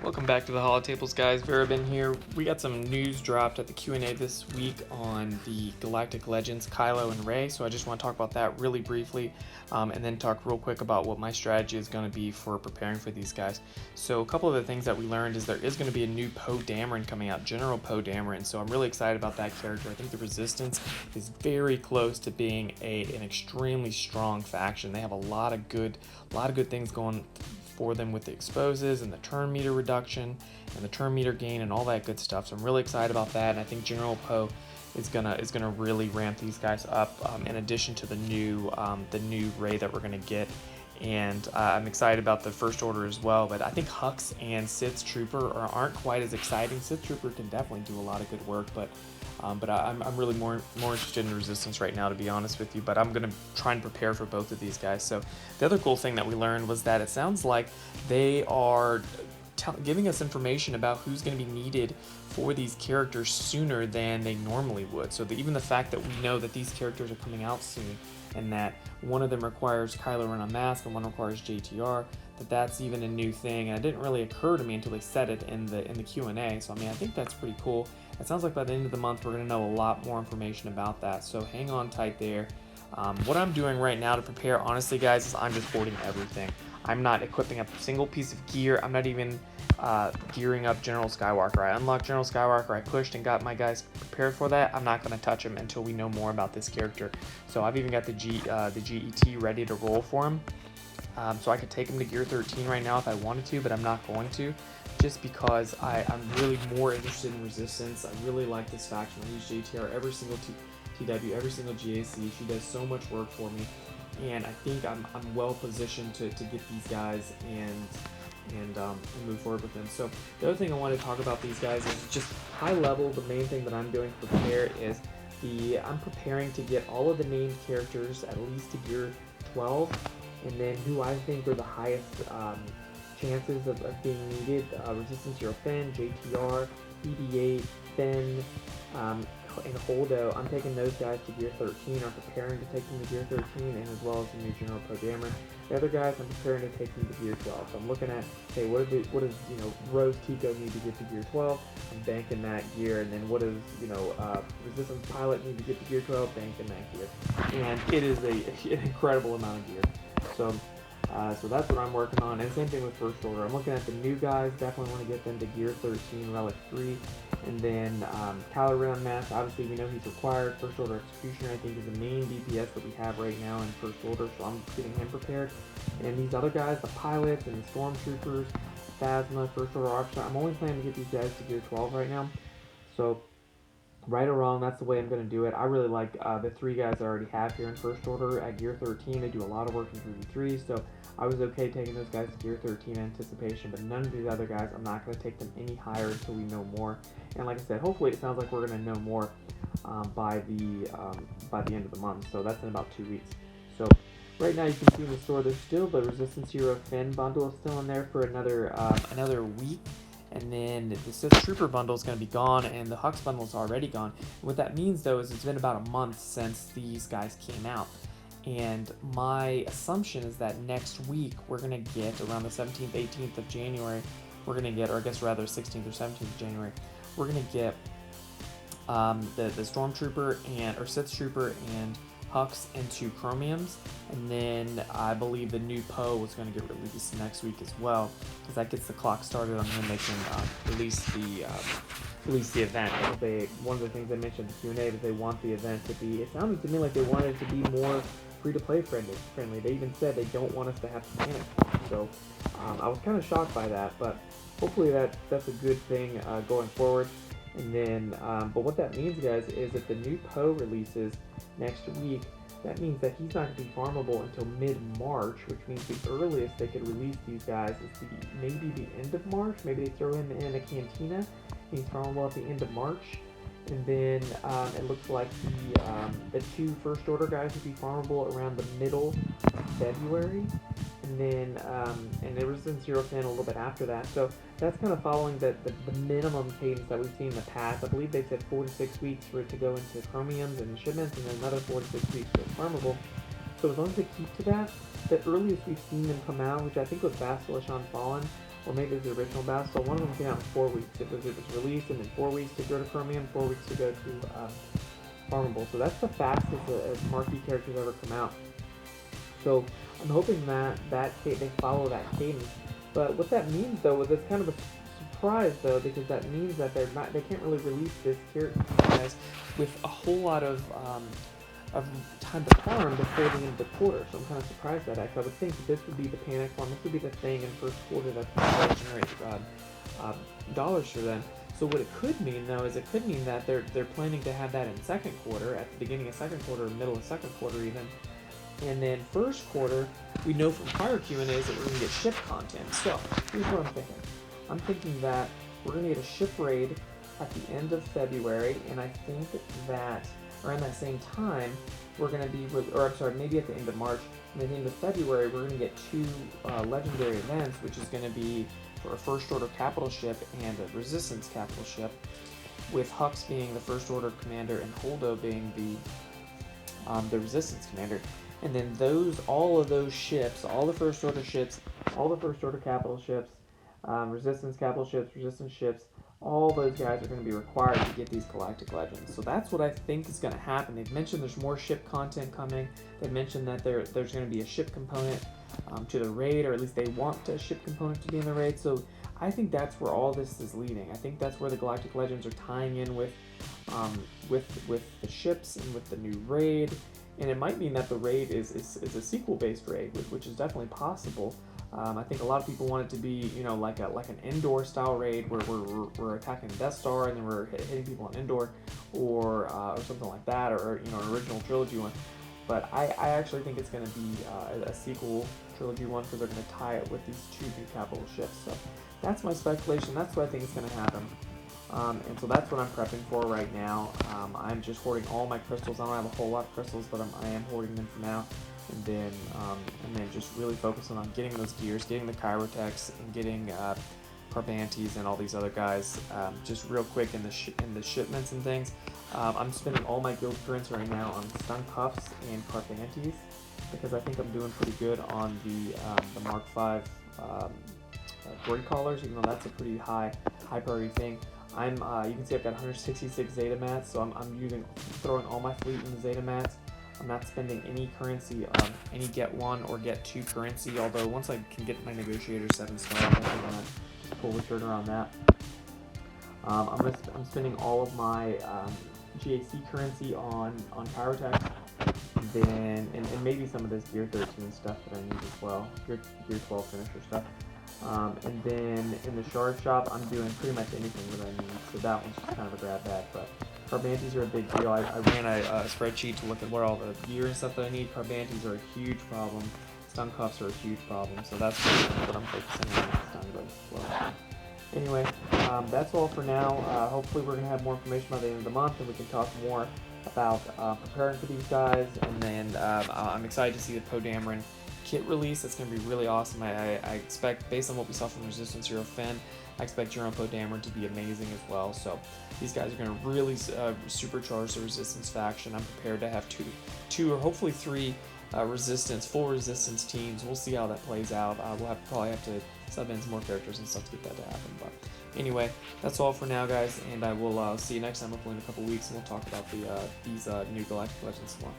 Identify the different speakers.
Speaker 1: Welcome back to the Holotables, guys. Verabin here. We got some news dropped at the Q&A this week on the Galactic Legends, Kylo and Rey, so I just want to talk about that really briefly, and then talk real quick about what my strategy is going to be for preparing for these guys. So a couple of the things that we learned is there is going to be a new Poe Dameron coming out, General Poe Dameron, so I'm really excited about that character. I think the Resistance is very close to being an extremely strong faction. They have a lot of good things going for them with the exposes and the turn meter reduction and the turn meter gain and all that good stuff. So I'm really excited about that, and I think General Poe is gonna really ramp these guys up. In addition to the new Rey that we're gonna get, and I'm excited about the First Order as well. But I think Hux and Sith Trooper aren't quite as exciting. Sith Trooper can definitely do a lot of good work, but I'm really more interested in Resistance right now, to be honest with you. But I'm going to try and prepare for both of these guys. So the other cool thing that we learned was that it sounds like they are giving us information about who's going to be needed for these characters sooner than they normally would. So even the fact that we know that these characters are coming out soon, and that one of them requires Kylo Ren Unmasked and one requires JTR, that's even a new thing, and it didn't really occur to me until they said it in the Q&A. So I mean, I think that's pretty cool. It sounds like by the end of the month we're going to know a lot more information about that, so hang on tight there. What I'm doing right now to prepare, honestly guys, is I'm just hoarding everything. I'm not equipping a single piece of gear. I'm not even gearing up General Skywalker. I unlocked General Skywalker, I pushed and got my guys prepared for that. I'm not going to touch him until we know more about this character. So I've even got the GET ready to roll for him. So I could take him to gear 13 right now if I wanted to, but I'm not going to, just because I'm really more interested in Resistance. I really like this faction. I use JTR every single TW, every single GAC. She does so much work for me, and I think I'm well positioned to get these guys and move forward with them. So the other thing I want to talk about these guys is just high level. The main thing that I'm doing to prepare is I'm preparing to get all of the named characters at least to gear 12, and then who I think are the highest chances of being needed. Resistance Hero Finn, JTR, BB-8, Finn, and Holdo. I'm taking those guys to gear 13, or preparing to take them to gear 13, and as well as the new General Poe Dameron. The other guys, I'm preparing to take them to gear 12. So I'm looking at, hey, what does Rose Tico need to get to gear 12? I'm banking that gear. And then what does Resistance Pilot need to get to gear 12? Banking that gear. And it is an incredible amount of gear. So that's what I'm working on, and same thing with First Order. I'm looking at the new guys, definitely want to get them to gear 13, Relic 3, and then Kylo Ren Unmasked, obviously we know he's required. First Order Executioner, I think, is the main DPS that we have right now in First Order, so I'm getting him prepared. And these other guys, the pilots and the Stormtroopers, Phasma, First Order Officer, I'm only planning to get these guys to gear 12 right now. So right or wrong, that's the way I'm going to do it. I really like the three guys I already have here in First Order at gear 13. They do a lot of work in 3v3, so I was okay taking those guys to gear 13 in anticipation, but none of these other guys, I'm not going to take them any higher until we know more. And like I said, hopefully it sounds like we're going to know more by the end of the month, so that's in about 2 weeks. So right now you can see in the store there's still the Resistance Hero Finn bundle is still in there for another week. And then the Sith Trooper bundle is going to be gone, and the Hux bundle is already gone. And what that means, though, is it's been about a month since these guys came out. And my assumption is that next week we're going to get, around the 17th, 18th of January, we're going to get, or I guess rather 16th or 17th of January, we're going to get the Stormtrooper or Sith Trooper and Hux and 2 Chromiums, and then I believe the new Poe was going to get released next week as well, because that gets the clock started on when they can release the event. One of the things they mentioned in the Q&A is they want the event to be, it sounded to me like they wanted it to be more free-to-play friendly. They even said they don't want us to have to panic. So I was kind of shocked by that, but hopefully that's a good thing going forward. And then, but what that means, guys, is if the new Poe releases next week, that means that he's not going to be farmable until mid-March, which means the earliest they could release these guys is maybe the end of March. Maybe they throw him in a cantina. He's farmable at the end of March. And then it looks like the 2 First Order guys would be farmable around the middle of February. And then and there was a 0 fan a little bit after that. So that's kind of following the minimum cadence that we've seen in the past. I believe they said 4 to 6 weeks for it to go into chromiums and shipments, and then another 4 to 6 weeks for farmable. So as long as they keep to that, the earliest we've seen them come out, which I think was Basilish on Fallen, or maybe it's the original battle. One of them came out in 4 weeks. It was released, and then 4 weeks to go to Chromium, 4 weeks to go to farmable. So that's the fastest marquee characters ever come out. So I'm hoping that they follow that cadence. But what that means, though, is it's kind of a surprise, though, because that means that they can't really release this character guys with a whole lot of time to farm before the end of the quarter. So I'm kind of surprised at that, because I would think that this would be the panic farm. This would be the thing in first quarter that's going to generate dollars for them. So what it could mean, though, is it could mean that they're planning to have that in second quarter, at the beginning of second quarter, or middle of second quarter even. And then first quarter, we know from prior Q&As that we're going to get ship content. So here's what I'm thinking. I'm thinking that we're going to get a ship raid at the end of February, and I think that around that same time, we're going to be, maybe at the end of March, and at the end of February, we're going to get 2 legendary events, which is going to be for a First Order capital ship and a Resistance capital ship, with Hux being the First Order commander and Holdo being the Resistance commander. And then all of those ships, all the First Order ships, all the First Order capital ships, Resistance capital ships, Resistance ships, all those guys are going to be required to get these Galactic Legends. So that's what I think is going to happen. They've mentioned there's more ship content coming. They've mentioned that there's going to be a ship component to the raid, or at least they want a ship component to be in the raid. So I think that's where all this is leading. I think that's where the Galactic Legends are tying in with the ships and with the new raid. And it might mean that the raid is a sequel-based raid, which is definitely possible. I think a lot of people want it to be, like an Endor style raid where we're attacking Death Star and then we're hitting people on Endor, or something like that, or an original trilogy one. But I actually think it's going to be a sequel trilogy one, because they're going to tie it with these 2 new capital ships. So that's my speculation. That's what I think is going to happen. And so that's what I'm prepping for right now. I'm just hoarding all my crystals. I don't have a whole lot of crystals, but I am hoarding them for now. And then just really focusing on getting those gears, getting the Chirotechs, and getting Carbantes and all these other guys. Just real quick in the shipments and things. I'm spending all my guild currency right now on Stun Puffs and Carbantes, because I think I'm doing pretty good on the Mark V Glory Collars, even though that's a pretty high priority thing. You can see I've got 166 Zeta Mats, so I'm throwing all my fleet into Zeta Mats. I'm not spending any currency, any get 1 or get 2 currency, although once I can get my Negotiator 7-star, I'm definitely going to pull the trigger on that. I'm spending all of my GAC currency on Chirotech, and maybe some of this Gear 13 stuff that I need as well, Gear 12 finisher stuff. And then in the shard shop, I'm doing pretty much anything that I need, so that one's just kind of a grab bag. But Carbantes are a big deal. I ran a spreadsheet to look at where all the gear and stuff that I need. Carbantes are a huge problem. Stun Cuffs are a huge problem, so that's what I'm focusing on with Stun Cuffs as well. Anyway, that's all for now. Hopefully we're going to have more information by the end of the month, and we can talk more about preparing for these guys. And then I'm excited to see the Poe Dameron kit release. That's going to be really awesome. I expect, based on what we saw from Resistance Hero Finn, I expect Jerome Poe Dameron to be amazing as well. So these guys are going to really supercharge the Resistance faction. I'm prepared to have two or hopefully 3 full Resistance teams. We'll see how that plays out. We'll probably have to sub in some more characters and stuff to get that to happen. But anyway, that's all for now, guys, and I will see you next time, hopefully in a couple weeks, and we'll talk about these new Galactic Legends more.